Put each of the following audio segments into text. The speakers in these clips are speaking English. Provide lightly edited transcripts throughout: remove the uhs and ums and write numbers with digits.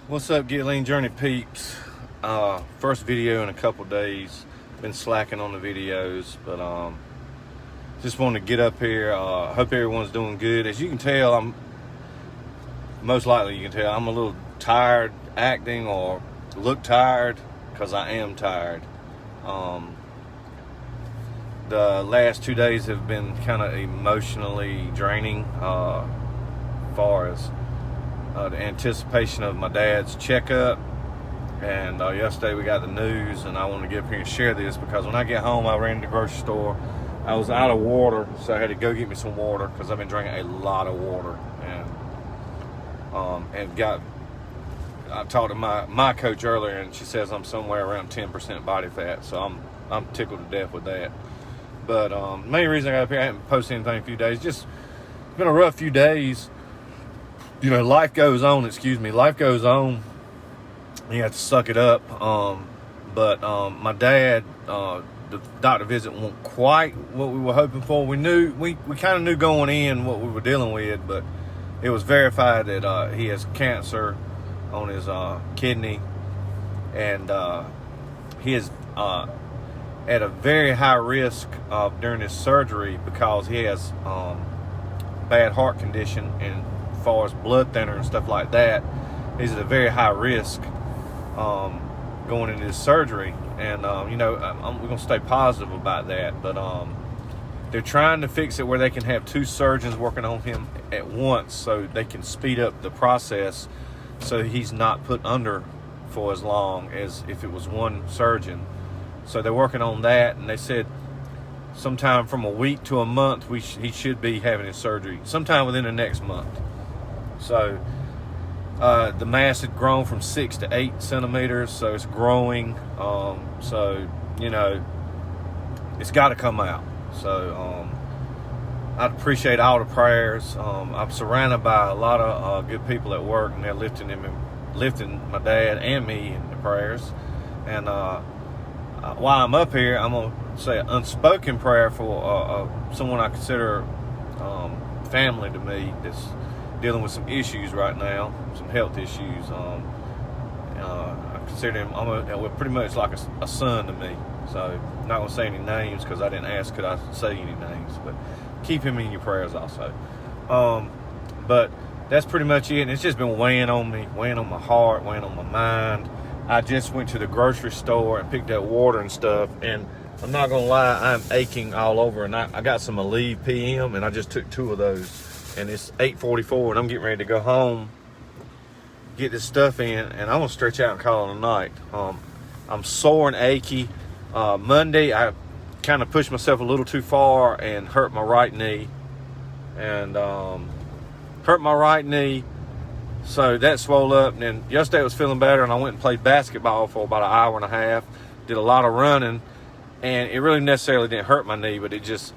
What's up, Get Lean Journey peeps? First video in a couple days. Been slacking on the videos, but just wanted to get up here. Hope everyone's doing good. As you can tell, I'm a little tired acting or look tired because I am tired. The last 2 days have been kind of emotionally draining, far as the anticipation of my dad's checkup. And yesterday we got the news, and I want to get up here and share this because when I get home, I ran to the grocery store. I was out of water, so I had to go get me some water because I've been drinking a lot of water. I talked to my coach earlier, and she says I'm somewhere around 10% body fat, so I'm tickled to death with that. But the main reason I got up here, I haven't posted anything in a few days. Just it's been a rough few days. You know, life goes on. Life goes on. You have to suck it up. But my dad, the doctor visit wasn't quite what we were hoping for. We kind of knew going in what we were dealing with, but it was verified that he has cancer on his kidney, and he is at a very high risk during his surgery because he has bad heart condition, and as far as blood thinner and stuff like that, he's at a very high risk going into this surgery. And we're gonna stay positive about that, but they're trying to fix it where they can have two surgeons working on him at once so they can speed up the process so he's not put under for as long as if it was one surgeon. So they're working on that, and they said sometime from a week to a month he should be having his surgery sometime within the next month. So the mass had grown from 6 to 8 centimeters, so it's growing. So it's got to come out. So I'd appreciate all the prayers. I'm surrounded by a lot of good people at work, and they're lifting my dad and me in the prayers. And while I'm up here, I'm gonna say an unspoken prayer for someone I consider family to me that's dealing with some issues right now, some health issues. I consider him pretty much like a son to me. So I'm not gonna say any names because I didn't ask could I say any names, but keep him in your prayers also. But that's pretty much it. And it's just been weighing on me, weighing on my heart, weighing on my mind. I just went to the grocery store and picked up water and stuff, and I'm not gonna lie, I'm aching all over. And I got some Aleve PM, and I just took 2 of those. And it's 8:44, and I'm getting ready to go home, get this stuff in, and I'm gonna stretch out and call it a night. I'm sore and achy. Monday, I kind of pushed myself a little too far and hurt my right knee, so that swelled up. And then yesterday I was feeling better, and I went and played basketball for about an hour and a half, did a lot of running, and it really necessarily didn't hurt my knee, but it just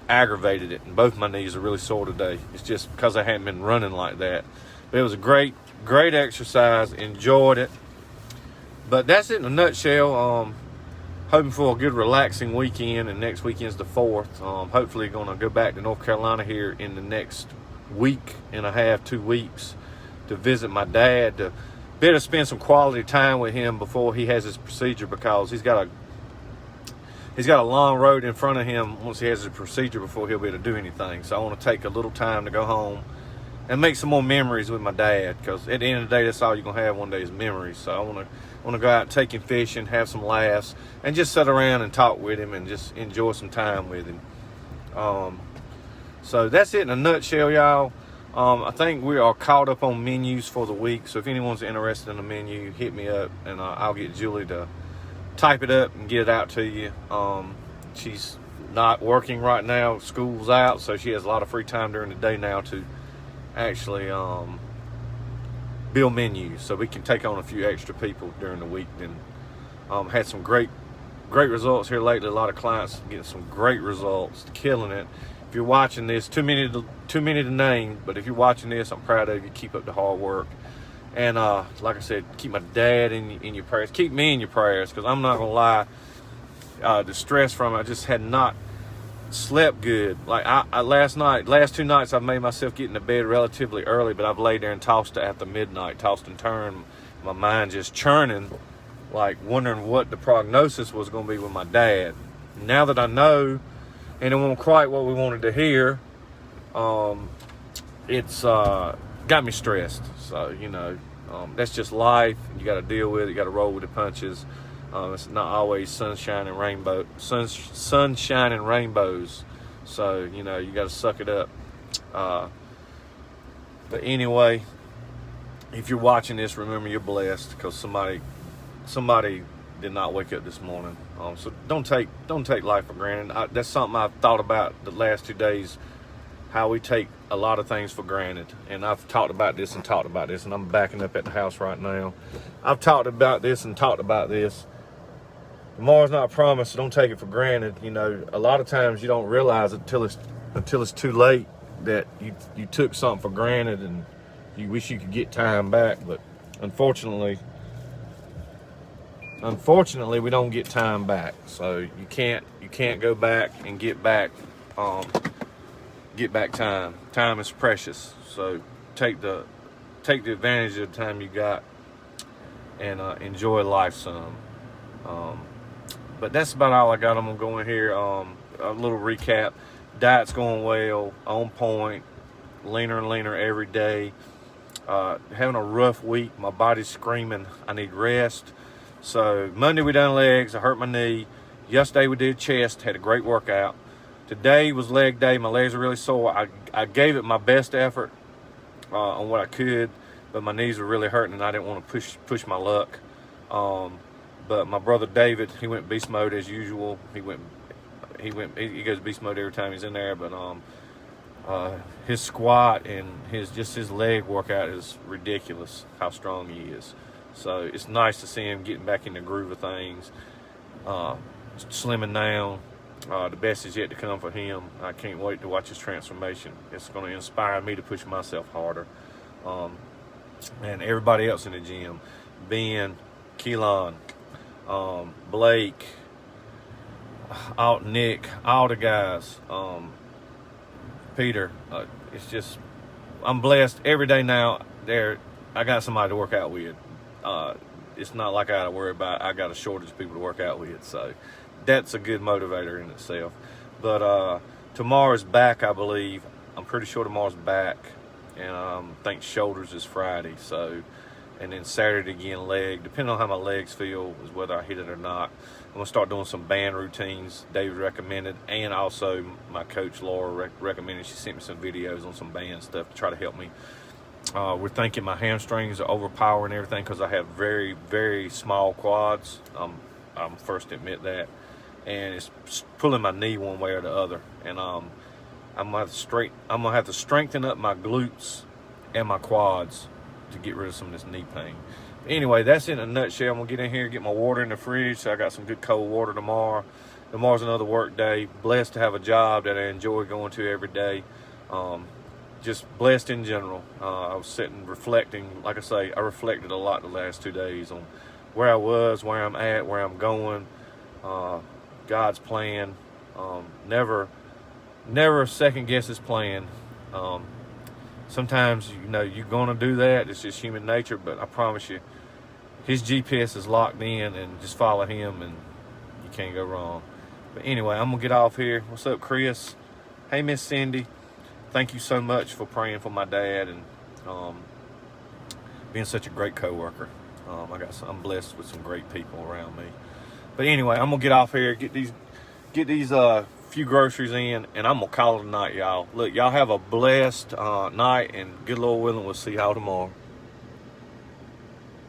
aggravated it, and both my knees are really sore today. It's just because I hadn't been running like that. But it was a great exercise, enjoyed it. But that's it in a nutshell. Hoping for a good relaxing weekend, and next weekend's the 4th. Hopefully gonna go back to North Carolina here in the next week and a half, 2 weeks, to visit my dad, to better spend some quality time with him before he has his procedure, because he's got a long road in front of him once he has his procedure before he'll be able to do anything. So I want to take a little time to go home and make some more memories with my dad, because at the end of the day, that's all you're going to have one day is memories. So I want to go out and take him fishing, have some laughs, and just sit around and talk with him and just enjoy some time with him. So that's it in a nutshell, y'all. I think we are caught up on menus for the week. So if anyone's interested in a menu, hit me up, and I'll get Julie to type it up and get it out to you. She's not working right now. School's out, so she has a lot of free time during the day now to actually build menus, so we can take on a few extra people during the week. And had some great results here lately. A lot of clients getting some great results, killing it. If you're watching this, too many to name, but if you're watching this, I'm proud of you. Keep up the hard work. And like I said, keep my dad in your prayers. Keep me in your prayers, because I'm not going to lie, the stress from it, I just had not slept good. Like last 2 nights, I've made myself get into bed relatively early, but I've laid there and tossed after midnight, tossed and turned. my mind just churning, like wondering what the prognosis was going to be with my dad. Now that I know, and it wasn't quite what we wanted to hear, it's got me stressed. So, that's just life. You got to deal with it. You got to roll with the punches. It's not always sunshine and rainbows. So, you got to suck it up. But anyway, if you're watching this, remember you're blessed, because somebody did not wake up this morning. So don't take life for granted. That's something I've thought about the last 2 days, how we take a lot of things for granted. And I've talked about this, and I'm backing up at the house right now. I've talked about this and talked about this. Tomorrow's not promised, so don't take it for granted. A lot of times you don't realize it until it's too late that you took something for granted, and you wish you could get time back. But unfortunately we don't get time back. So you can't go back and get back time. Time is precious. So take the advantage of the time you got, and enjoy life some. But that's about all I got. I'm gonna go in here. A little recap. Diet's going well, on point, leaner and leaner every day. Having a rough week. My body's screaming I need rest. So Monday we done legs. I hurt my knee. Yesterday we did chest. Had a great workout. Today was leg day. My legs are really sore. I gave it my best effort on what I could, but my knees were really hurting, and I didn't want to push my luck. But my brother David, he went beast mode as usual. He goes beast mode every time he's in there. But his squat and his leg workout is ridiculous, how strong he is. So it's nice to see him getting back in the groove of things, slimming down. The best is yet to come for him. I can't wait to watch his transformation. It's going to inspire me to push myself harder. And everybody else in the gym, Ben, Keelan, Blake, Nick, all the guys, Peter. It's just, I'm blessed every day now. I got somebody to work out with. It's not like I got to worry about, I got a shortage of people to work out with. So that's a good motivator in itself. But tomorrow's back, I believe. I'm pretty sure tomorrow's back. And I think shoulders is Friday. So, and then Saturday again, leg. Depending on how my legs feel is whether I hit it or not. I'm going to start doing some band routines David recommended, and also my coach Laura recommended. She sent me some videos on some band stuff to try to help me. We're thinking my hamstrings are overpowering everything because I have very, very small quads. I'm first to admit that. And it's pulling my knee one way or the other. And I'm gonna have to strengthen up my glutes and my quads to get rid of some of this knee pain. Anyway, that's in a nutshell. I'm gonna get in here, get my water in the fridge, so I got some good cold water tomorrow. Tomorrow's another work day. Blessed to have a job that I enjoy going to every day. Just blessed in general. I was sitting reflecting. Like I say, I reflected a lot the last 2 days on where I was, where I'm at, where I'm going, God's plan. Never second guess his plan. Sometimes, you're going to do that. It's just human nature. But I promise you, his GPS is locked in, and just follow him, and you can't go wrong. But anyway, I'm going to get off here. What's up, Chris? Hey, Miss Cindy. Thank you so much for praying for my dad and being such a great coworker. I'm blessed with some great people around me. But anyway, I'm going to get off here, get these few groceries in, and I'm going to call it a night, y'all. Look, y'all have a blessed night, and good Lord willing, we'll see y'all tomorrow.